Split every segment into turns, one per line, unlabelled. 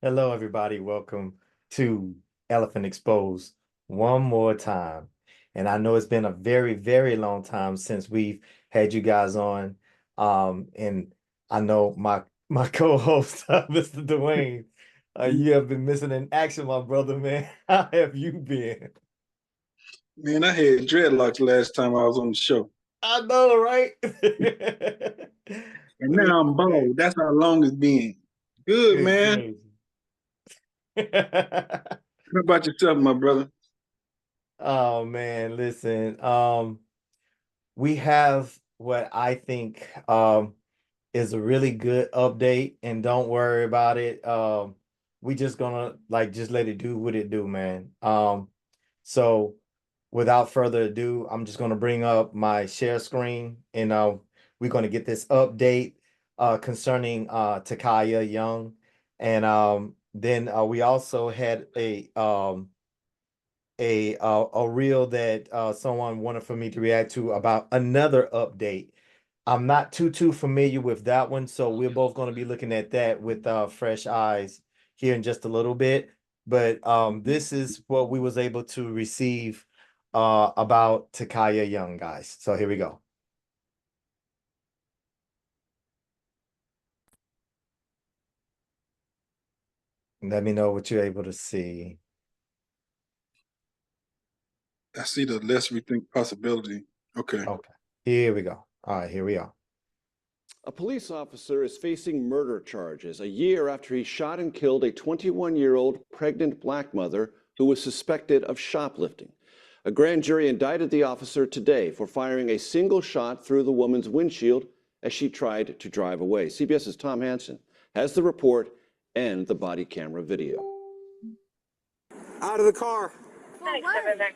Hello, everybody. Welcome to Elephant Exposed one more time. And I know it's been a very, very long time since we've had you guys on. And I know my co-host, Mr. Dwayne, you have been missing in action, my brother, man. How have you been?
Man, I had dreadlocks last time I was on the show.
I know, right?
And now I'm
Man,
bald. That's how long it's been. Good,
good
man.
gracious.
How about yourself, my brother?
Oh man, listen. We have what I think is a really good update, and don't worry about it. We just gonna like just let it do what it do, man. So without further ado, I'm just gonna bring up my share screen, and we're gonna get this update concerning Tykiya Young, and then we also had a reel that someone wanted for me to react to about another update. I'm not too familiar with that one, so we're both going to be looking at that with fresh eyes here in just a little bit. But this is what we was able to receive about Tykiya Young, guys. So here we go. Let me know what you're able to see.
I see the less rethink possibility. Okay.
Okay, here we go. All right, here we are.
A police officer is facing murder charges a year after he shot and killed a 21-year-old pregnant black mother who was suspected of shoplifting. A grand jury indicted the officer today for firing a single shot through the woman's windshield as she tried to drive away. CBS's Tom Hansen has the report and the body camera video.
Out of the car.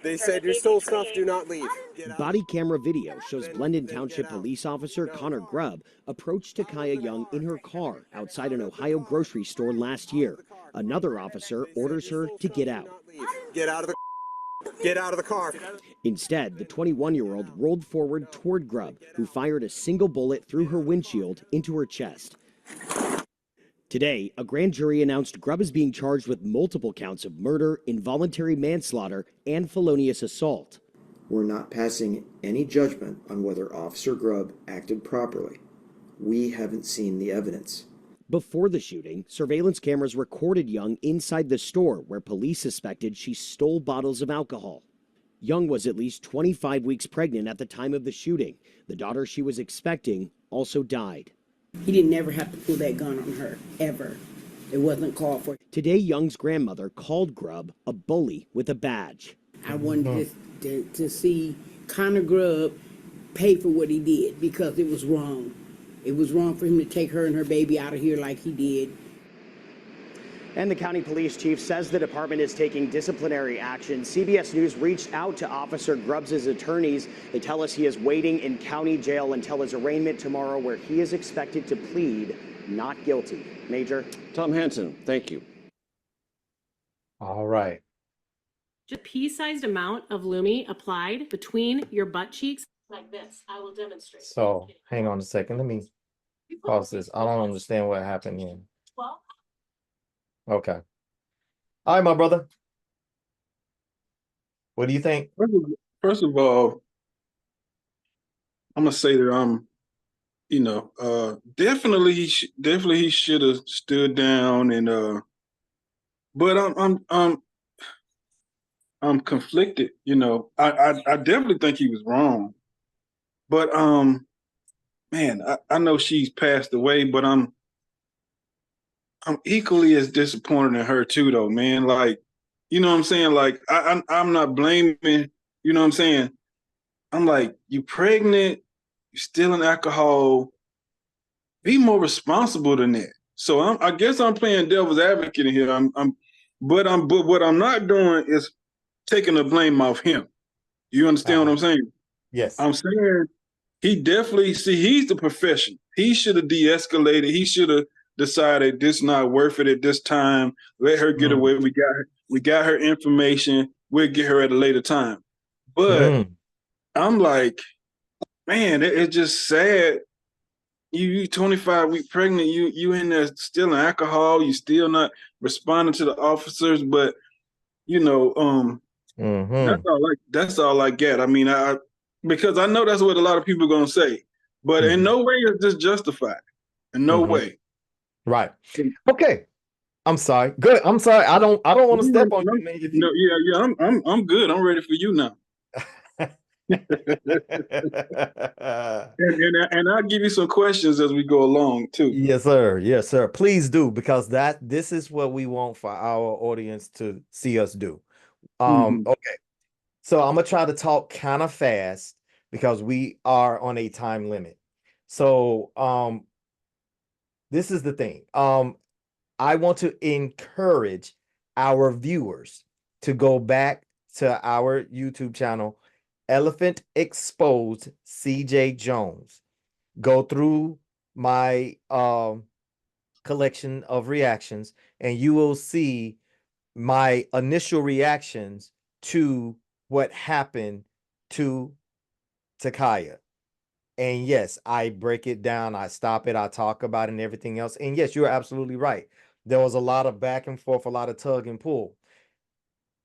They said your stole stuff, do not leave.
Body camera video shows Blendon Township police officer Officer Grubb approached Tykiya Young in her car outside an Ohio grocery store last year. Another officer orders her to get out.
Get out of the car.
Instead, the 21-year-old rolled forward toward Grubb, who fired a single bullet through her windshield into her chest. Today, a grand jury announced Grubb is being charged with multiple counts of murder, involuntary manslaughter, and felonious assault.
We're not passing any judgment on whether Officer Grubb acted properly. We haven't seen the evidence.
Before the shooting, surveillance cameras recorded Young inside the store where police suspected she stole bottles of alcohol. Young was at least 25 weeks pregnant at the time of the shooting. The daughter she was expecting also died.
He didn't ever have to pull that gun on her, ever. It wasn't called for.
Today, Young's grandmother called Grubb a bully with a badge.
I wanted to see Connor Grubb pay for what he did because it was wrong. It was wrong for him to take her and her baby out of here like he did.
And the county police chief says the department is taking disciplinary action. CBS News reached out to Officer Grubb's attorneys. They tell us he is waiting in county jail until his arraignment tomorrow, where he is expected to plead not guilty. Major.
Tom Hansen, thank you.
All right.
Just pea-sized amount of Lumi applied between your butt cheeks like this. I will demonstrate.
So hang on a second. Let me pause this. I don't understand what happened here.
Well,
Okay. All right, my brother. What do you think?
First of all, I'm gonna say that definitely he should have stood down but I'm conflicted. I definitely think he was wrong, but man, I know she's passed away, but I'm equally as disappointed in her too, though, man. Like, you know what I'm saying? Like, I'm not blaming, you know what I'm saying? I'm like, you pregnant, you're stealing alcohol, be more responsible than that. So I guess I'm playing devil's advocate in here. But what I'm not doing is taking the blame off him. You understand what I'm saying?
Yes.
I'm saying he definitely, he's the professional. He should have de-escalated. He should have decided this not worth it at this time. Let her get away. We got her information. We'll get her at a later time. But I'm like, man, it's just sad. You 25 week pregnant, you in there still in alcohol, you still not responding to the officers, but you know,
Mm-hmm.
that's all I get. I mean, I because I know that's what a lot of people are gonna say, but in
Mm-hmm.
no way is this justified. In no
Mm-hmm.
way.
Right. Okay. I'm sorry. Good. I'm sorry. I don't want to step on you, man. If
No,
you
yeah, I'm good. I'm ready for you now. And I'll give you some questions as we go along too.
Yes, sir. Yes, sir. Please do, because this is what we want for our audience to see us do.
Hmm.
Okay. So I'm gonna try to talk kind of fast because we are on a time limit. So this is the thing. I want to encourage our viewers to go back to our YouTube channel, Elephant Exposed CJ Jones. Go through my collection of reactions, and you will see my initial reactions to what happened to Tykiya. And yes, I break it down, I stop it, I talk about it and everything else. And yes, you're absolutely right. There was a lot of back and forth, a lot of tug and pull.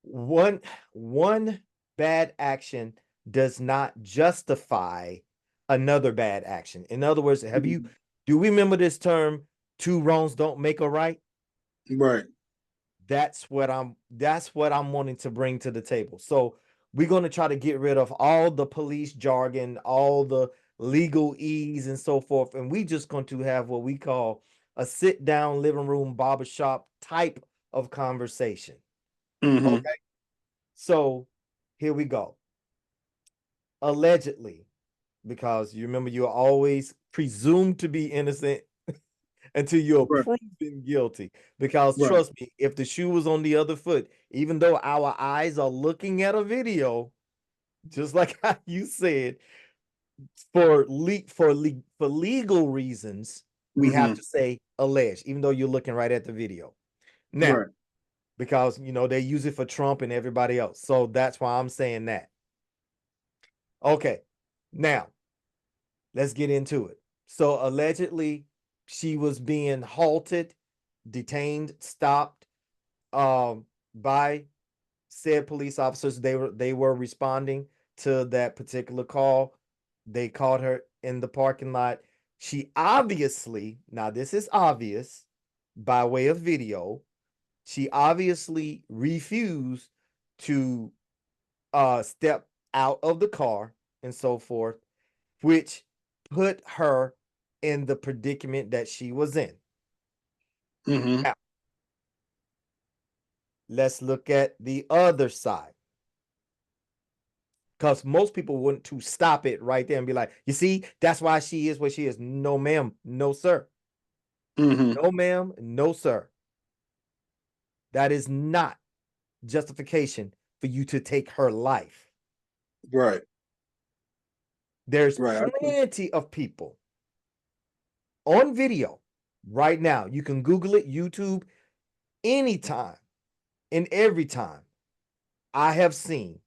One bad action does not justify another bad action. In other words, do we remember this term, two wrongs don't make a right?
Right.
That's what I'm wanting to bring to the table. So we're going to try to get rid of all the police jargon, all the legalese and so forth, and we just going to have what we call a sit down living room barbershop type of conversation.
Hmm.
Okay. So here we go. Allegedly, because you remember you're always presumed to be innocent until you're
Right.
proven guilty. Because
Right.
trust me, if the shoe was on the other foot, even though our eyes are looking at a video, just like how you said, for legal reasons, we have
Hmm.
to say alleged, even though you're looking right at the video. Now,
Right.
because they use it for Trump and everybody else. So that's why I'm saying that. Okay. Now, let's get into it. So allegedly, she was being halted, detained, stopped by said police officers. They were responding to that particular call. They caught her in the parking lot. She obviously, now this is obvious by way of video, she obviously refused to step out of the car and so forth, which put her in the predicament that she was in.
Hmm.
Now, let's look at the other side. Because most people want to stop it right there and be like, you see, that's why she is what she is. No, ma'am. No, sir.
Hmm.
No, ma'am. No, sir. That is not justification for you to take her life.
Right.
There's
Right.
plenty of people on video right now. You can Google it, YouTube, anytime and every time. I have seen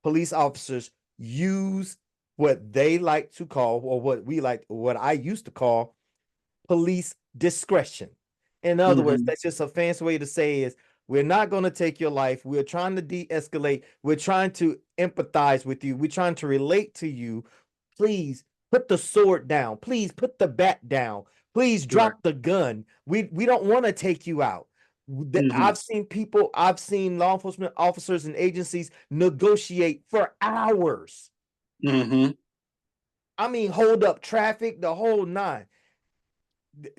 police officers use what they like to call, or what I used to call, police discretion. In other words,
Hmm.
that's just a fancy way to say is, we're not going to take your life. We're trying to de-escalate. We're trying to empathize with you. We're trying to relate to you. Please put the sword down. Please put the bat down. Please
Right.
drop the gun. We don't want to take you out.
Hmm.
I've seen law enforcement officers and agencies negotiate for hours.
Hmm.
I mean, hold up traffic, the whole nine.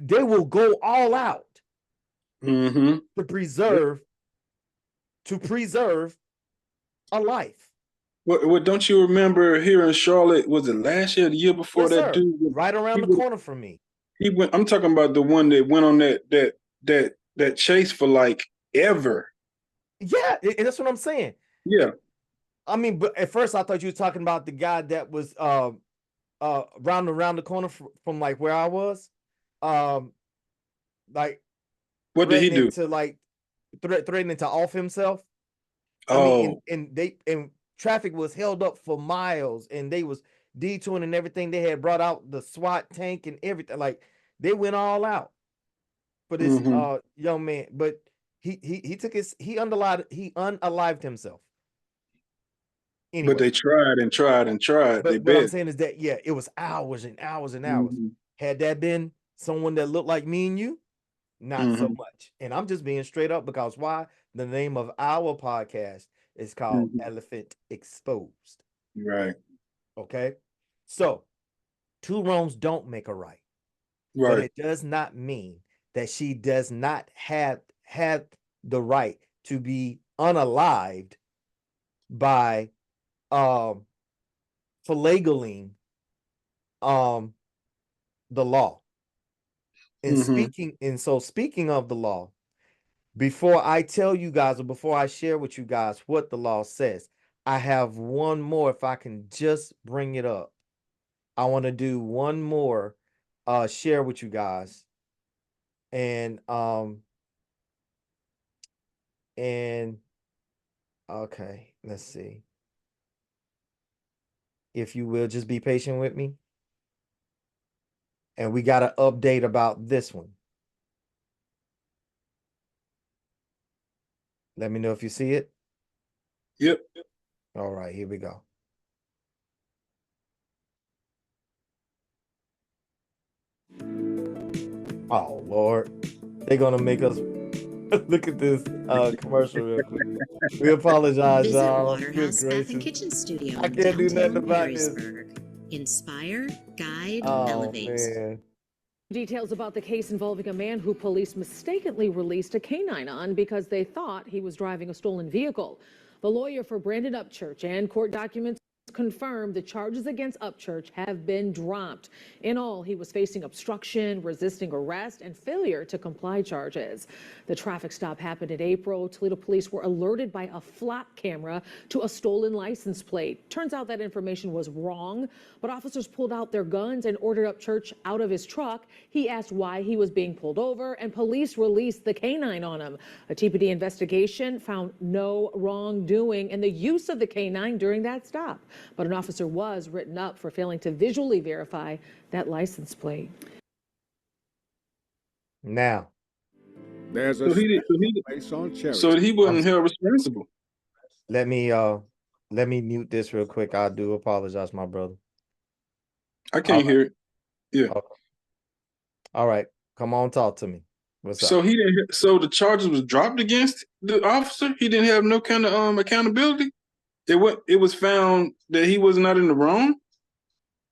They will go all out
Hmm.
to preserve a life.
What don't you remember here in Charlotte? Was it last year, or the year before,
Yes,
that
sir.
dude?
Right around
He
the
was,
corner from me.
he went. I'm talking about the one that went on that chase for like ever.
Yeah, and that's what I'm saying.
Yeah.
I mean, but at first I thought you were talking about the guy that was around the corner from like where I was, um, like
What did he
threatening
do?
to like threatening to off himself. I mean,
Oh.
and traffic was held up for miles, and detouring and everything. They had brought out the SWAT tank and everything. Like they went all out for this young man. But he took he unalived himself. Anyway.
But they tried and tried and tried.
But
They
what I'm
bet.
saying is that it was hours and hours and hours. Had that been someone that looked like me and you, not so much. And I'm just being straight up because why? The name of our podcast is called Elephant Exposed.
Right.
Okay. So 2 wrongs don't make a right.
Right.
But it does not mean that she does not have the right to be unalived by finagling the law. And speaking of the law, before I tell you guys or before I share with you guys what the law says, I have one more. If I can just bring it up, I want to do one more share with you guys. And okay, let's see. If you will just be patient with me. And we got an update about this one. Let me know if you see it.
Yep.
All right, here we go. Oh, Lord. They're going to make us look at this commercial real quick. We apologize,
Visit
y'all.
Waterhouse
Good
Bath and
gracious.
Kitchen Studio
I
in
can't do nothing
downtown
about this.
Marysburg. Inspire, guide,
Oh,
elevate.
man.
Details about the case involving a man who police mistakenly released a canine on because they thought he was driving a stolen vehicle. The lawyer for Brandon Upchurch and court documents confirmed the charges against Upchurch have been dropped. In all, he was facing obstruction, resisting arrest, and failure to comply charges. The traffic stop happened in April. Toledo police were alerted by a flap camera to a stolen license plate. Turns out that information was wrong, but officers pulled out their guns and ordered Upchurch out of his truck. He asked why he was being pulled over, and police released the canine on him. A TPD investigation found no wrongdoing in the use of the canine during that stop. But an officer was written up for failing to visually verify that license plate.
Now,
there's a place on Cherry.
So he wasn't held responsible.
Let me mute this real quick. I do apologize, my brother.
I can't hear it. Yeah.
Okay. All right. Come on, talk to me. What's up?
So he didn't. So the charges was dropped against the officer. He didn't have no kind of accountability. It was found that he was not in the wrong.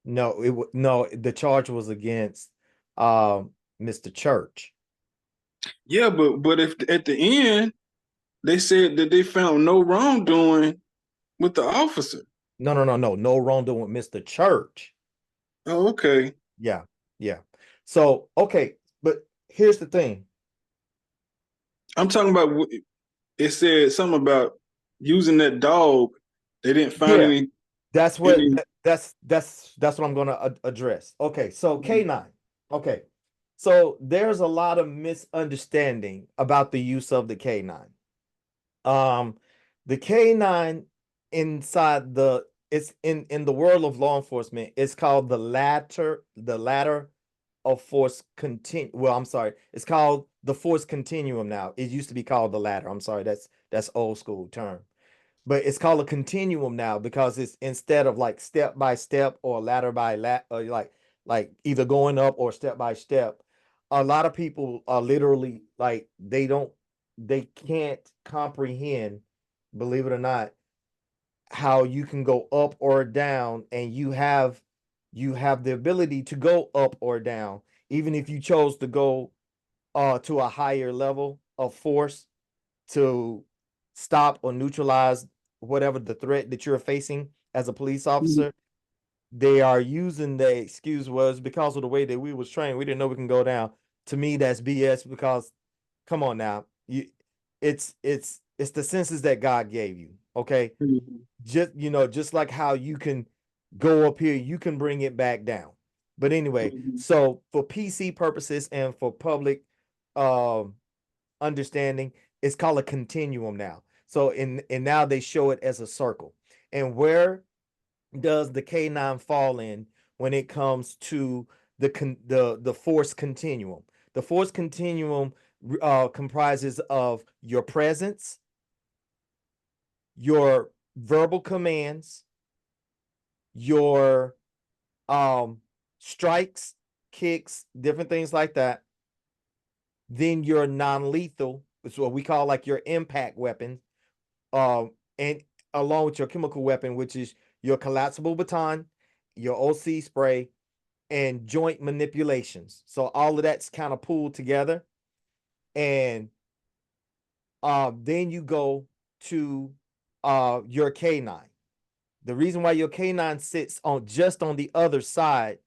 No, the charge was against Mr. Church.
Yeah, but if at the end they said that they found no wrongdoing with the officer.
No wrongdoing with Mr. Church.
Oh, okay.
Yeah. So okay, but here's the thing.
I'm talking about. It said something about using that dog. They didn't find any.
That's what that's what I'm gonna address. Okay, so K9. Okay, so there's a lot of misunderstanding about the use of the K9. The K9 inside it's in the world of law enforcement. It's called the ladder of force it's called the force continuum now. It used to be called the ladder. I'm sorry, that's old school term. But it's called a continuum now because it's instead of like step by step or ladder by ladder, or like either going up or step by step. A lot of people are literally like they can't comprehend, believe it or not, how you can go up or down, and you have the ability to go up or down, even if you chose to go to a higher level of force to stop or neutralize whatever the threat that you're facing as a police officer. They are using the excuse was because of the way that we was trained. We didn't know we can go down. To me, that's BS because come on now. It's the senses that God gave you. Okay. Just like how you can go up here, you can bring it back down. But anyway, so for PC purposes and for public understanding, it's called a continuum now. So and now they show it as a circle. And where does the K9 fall in when it comes to the force continuum? The force continuum comprises of your presence, your verbal commands, your strikes, kicks, different things like that. Then your non-lethal, it's what we call like your impact weapon, and along with your chemical weapon, which is your collapsible baton, your OC spray, and joint manipulations. So all of that's kind of pulled together. And then you go to your K9. The reason why your K9 sits on just on the other side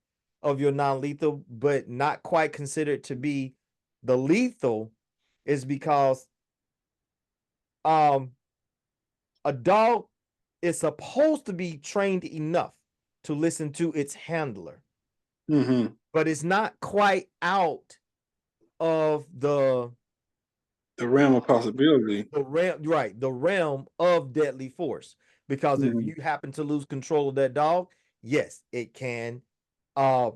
of your non-lethal, but not quite considered to be the lethal, is because a dog is supposed to be trained enough to listen to its handler, but it's not quite out of the
realm of possibility.
The realm of deadly force. Because if you happen to lose control of that dog, yes, it can cause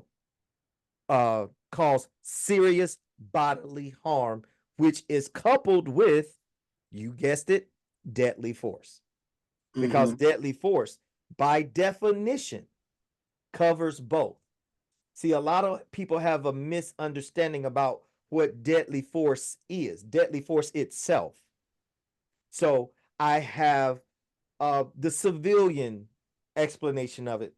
serious bodily harm, which is coupled with, you guessed it, deadly force. Because deadly force, by definition, covers both. See, a lot of people have a misunderstanding about what deadly force is, deadly force itself. So I have the civilian explanation of it.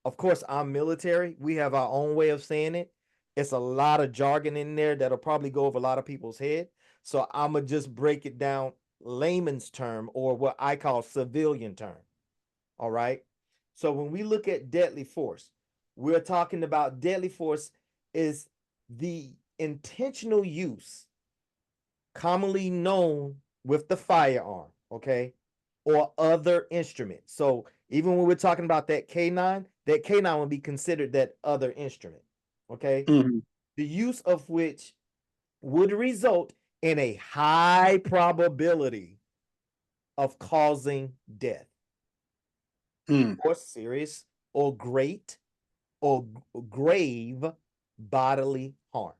Of course, I'm military. We have our own way of saying it. It's a lot of jargon in there that'll probably go over a lot of people's head. So I'm going to just break it down layman's term, or what I call civilian term. All right. So when we look at deadly force, we're talking about deadly force is the intentional use, commonly known with the firearm, okay, or other instrument. So even when we're talking about that K9 would be considered that other instrument, okay? The use of which would result in a high probability of causing death, or serious or great or grave bodily harm.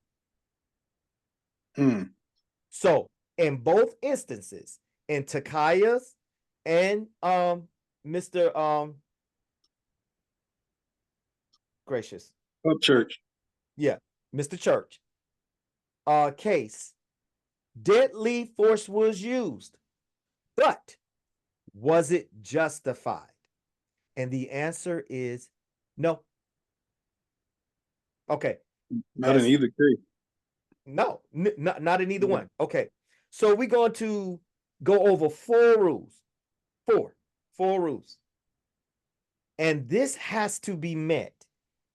So in both instances, in Tykiya's and Mr. Gracious.
Church.
Yeah, Mr. Church. Case, deadly force was used, but was it justified? And the answer is no. Okay.
Not in either case.
No, not in either one. Okay. So we're going to go over 4 rules. Four rules. And this has to be met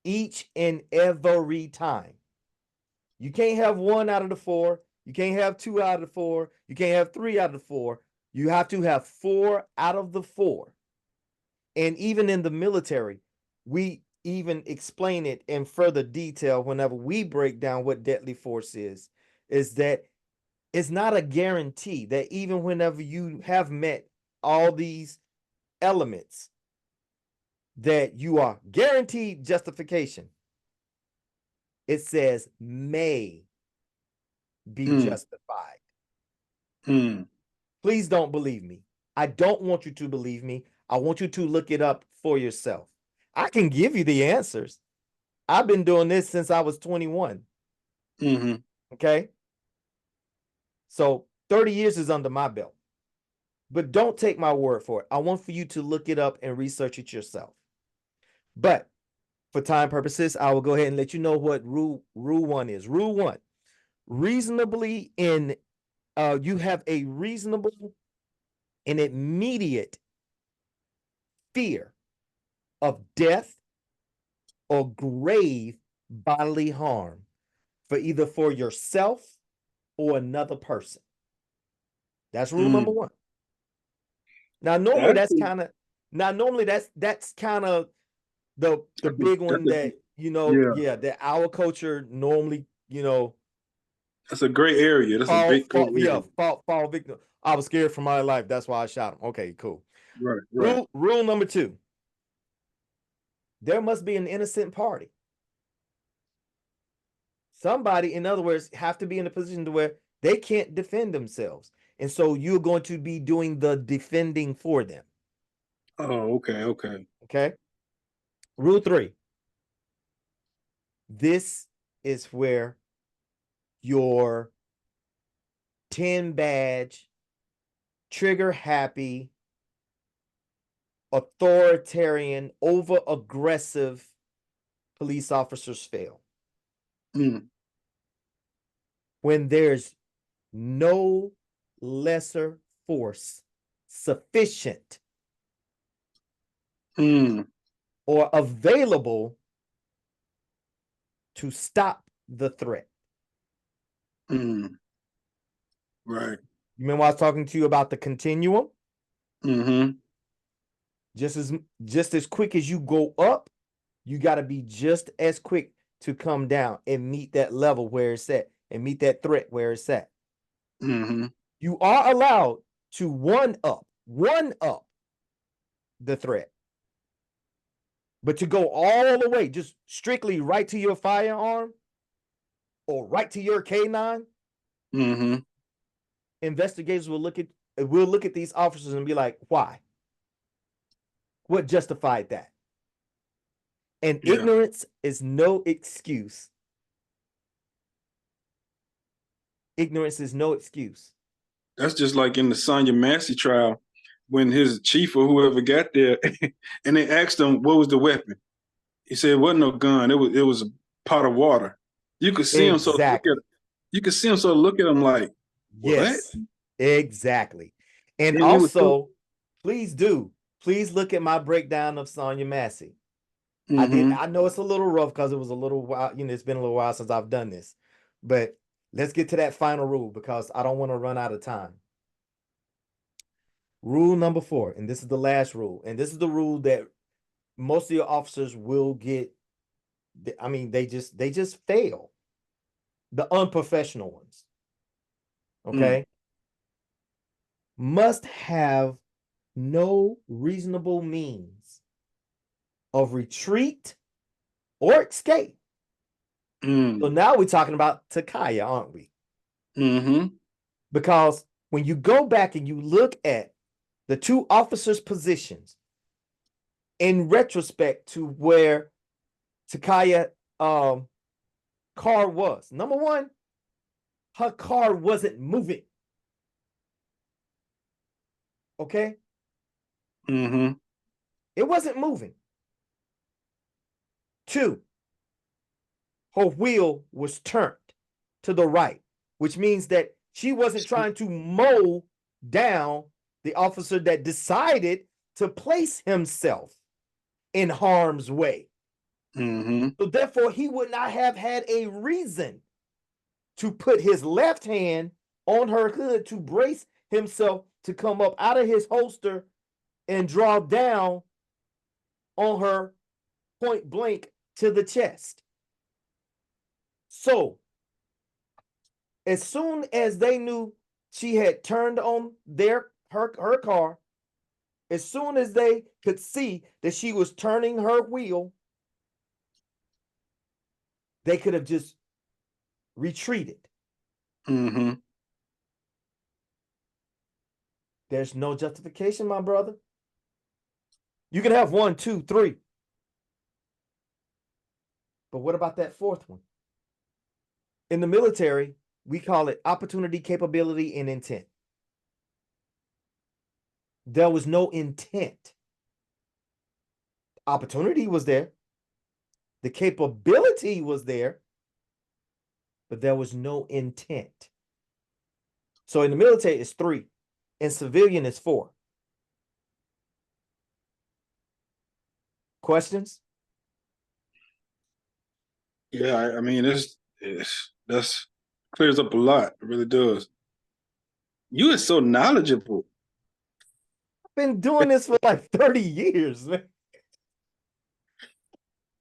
each and every time. You can't have 1 out of the 4. You can't have 2 out of the 4. You can't have 3 out of the 4. You have to have 4 out of the 4. And even in the military, we even explain it in further detail whenever we break down what deadly force is that it's not a guarantee that even whenever you have met all these elements, that you are guaranteed justification. It says may be justified. Please don't believe me. I don't want you to believe me. I want you to look it up for yourself. I can give you the answers. I've been doing this since I was 21. Okay. So 30 years is under my belt. But don't take my word for it. I want for you to look it up and research it yourself. But for time purposes, I will go ahead and let you know what rule 1 is. Rule 1, reasonably you have a reasonable and immediate fear of death or grave bodily harm for yourself or another person. That's rule number 1. Now, normally that's kind of the big one that, that our culture normally,
that's a gray area. That's a big gray area.
Fall victim. I was scared for my life. That's why I shot him. Okay, cool.
Right.
Rule number 2. there must be an innocent party. Somebody, in other words, have to be in a position to where they can't defend themselves. And so you're going to be doing the defending for them.
Oh, okay, okay.
Okay. Rule 3. This is where your 10 badge, trigger happy, authoritarian, over aggressive police officers fail. When there's no lesser force sufficient or available to stop the threat.
Right.
Remember I was talking to you about the continuum? Just as quick as you go up, you got to be just as quick to come down and meet that level where it's at and meet that threat where it's at. You are allowed to one up the threat. But to go all the way, just strictly right to your firearm or right to your K9, investigators will look at these officers and be like, why? What justified that? And ignorance is no excuse. Ignorance is no excuse.
That's just like in the Sonya Massey trial when his chief or whoever got there and they asked him what was the weapon. He said it wasn't no gun. It was a pot of water. You could see him sort of look at him like, what?
Yes, exactly. And
he
also, please look at my breakdown of Sonya Massey. I know it's a little rough because it was a little while, it's been a little while since I've done this. But let's get to that final rule because I don't want to run out of time. Rule number 4, and this is the last rule, and this is the rule that most of your officers will get. I mean, they just fail. The unprofessional ones. Okay. Must have no reasonable means of retreat or escape. So now we're talking about Tykiya, aren't we? Because when you go back and you look at the 2 officers' positions in retrospect to where Tykiya car was, number 1, her car wasn't moving. Okay? It wasn't moving. 2, her wheel was turned to the right, which means that she wasn't trying to mow down the officer that decided to place himself in harm's way. So therefore, he would not have had a reason to put his left hand on her hood to brace himself to come up out of his holster and draw down on her point blank to the chest. So, as soon as they knew she had turned on her car, as soon as they could see that she was turning her wheel, they could have just retreated. There's no justification, my brother. You can have 1, 2, 3. But what about that 4th one? In the military, we call it opportunity, capability, and intent. There was no intent. Opportunity was there. The capability was there, but there was no intent. So in the military, it's 3. In civilian, it's 4. Questions?
Yeah, I mean, that's clears up a lot. It really does. You are so knowledgeable.
I've been doing this for like 30 years, man.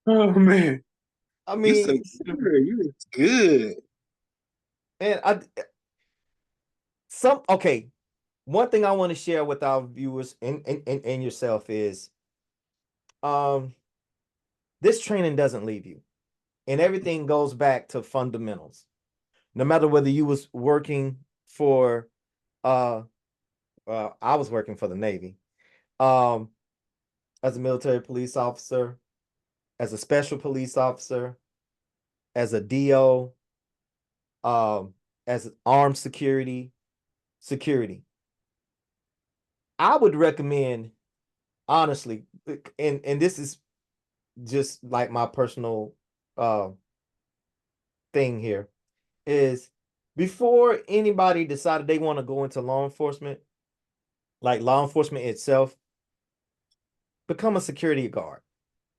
Oh man.
I mean,
you good.
And okay. One thing I want to share with our viewers and yourself is This training doesn't leave you. And everything goes back to fundamentals. No matter whether you was working for I was working for the Navy, as a military police officer, as a special police officer, as a DO, as armed security. I would recommend, honestly, and this is just like my personal uh thing here, is before anybody decided they want to go into law enforcement, like law enforcement itself, become a security guard.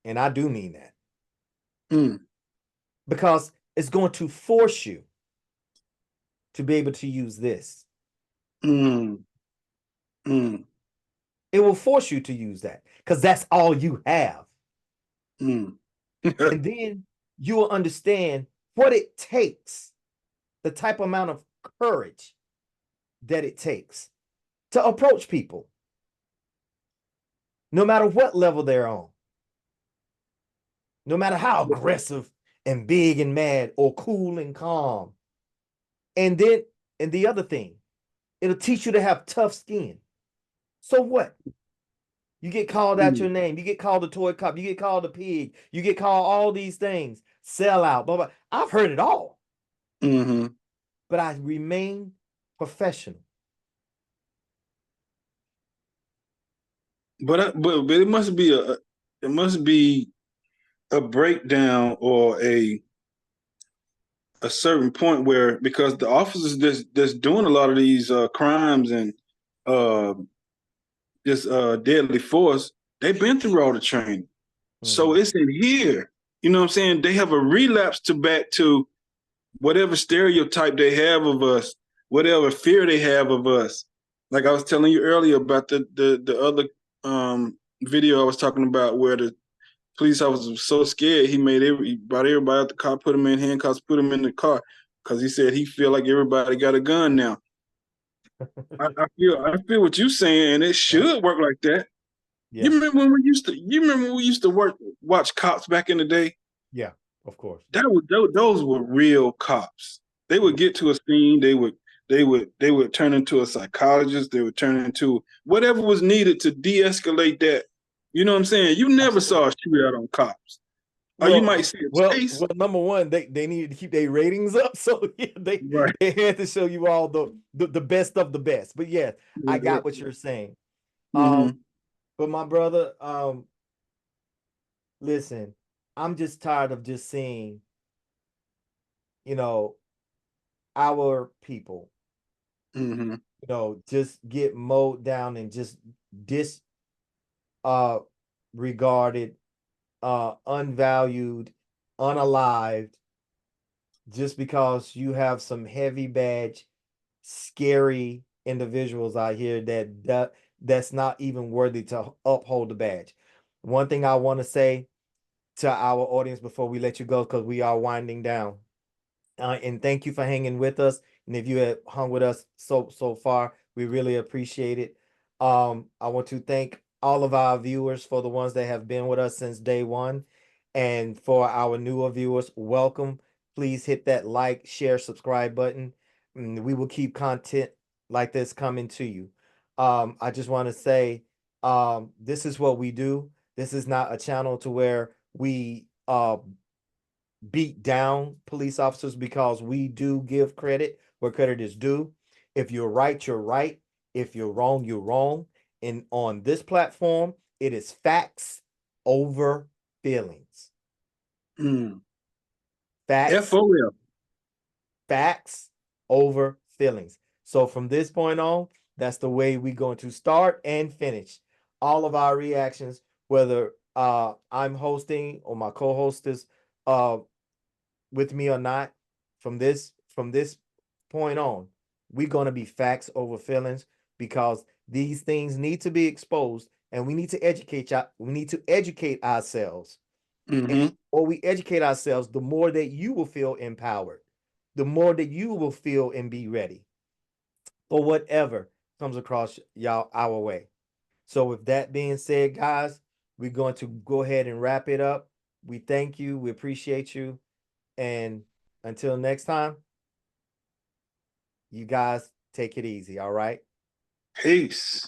And I do mean that. Because it's going to force you to be able to use this. It will force you to use that because that's all you have. And then you will understand what it takes, the type amount of courage that it takes to approach people, no matter what level they're on, no matter how aggressive and big and mad or cool and calm. And then, and the other thing, it'll teach you to have tough skin. So what? You get called out your name. You get called a toy cop. You get called a pig. You get called all these things. Sell out. Blah, blah. I've heard it all. But I remain professional.
But it must be a breakdown or a certain point where, because the officers that's doing a lot of these crimes and this deadly force, they've been through all the training. So it's in here. You know what I'm saying? They have a relapse back to whatever stereotype they have of us, whatever fear they have of us. Like I was telling you earlier about the other video I was talking about, where the police officer was so scared he brought everybody out the car, put them in handcuffs, put them in the car, because he said he feel like everybody got a gun now. I feel what you're saying, and it should work like that.
Yeah.
You remember when we used to watch Cops back in the day?
Yeah, of course.
Those were real cops. They would get to a scene, they would turn into a psychologist, they would turn into whatever was needed to de-escalate that. You know what I'm saying? You never saw a shootout on Cops. Or you might see a chase.
Well, number one, they needed to keep their ratings up, so yeah, they had to show you all the best of the best. But yeah, I got what you're saying. But my brother, listen, I'm just tired of just seeing, our people, just get mowed down and just regarded, unvalued, unalived, just because you have some heavy badge, scary individuals out here that's not even worthy to uphold the badge. One thing I want to say to our audience before we let you go, because we are winding down, and thank you for hanging with us. And if you have hung with us so far, we really appreciate it. I want to thank all of our viewers, for the ones that have been with us since day one, and for our newer viewers, welcome. Please hit that like, share, subscribe button. We will keep content like this coming to you. I just want to say, this is what we do. This is not a channel to where we beat down police officers, because we do give credit where credit is due. If you're right, you're right. If you're wrong, you're wrong. And on this platform, it is facts over feelings. Facts.
FOL.
Facts over feelings. So from this point on, that's the way we're going to start and finish all of our reactions, whether I'm hosting or my co-host is with me or not. From this point on, we're going to be facts over feelings, because these things need to be exposed, and we need to educate ourselves. And the more we educate ourselves, the more that you will feel empowered, the more that you will feel and be ready for whatever comes across our way. So with that being said, guys, we're going to go ahead and wrap it up. We thank you. We appreciate you. And until next time, you guys take it easy. All right.
Peace.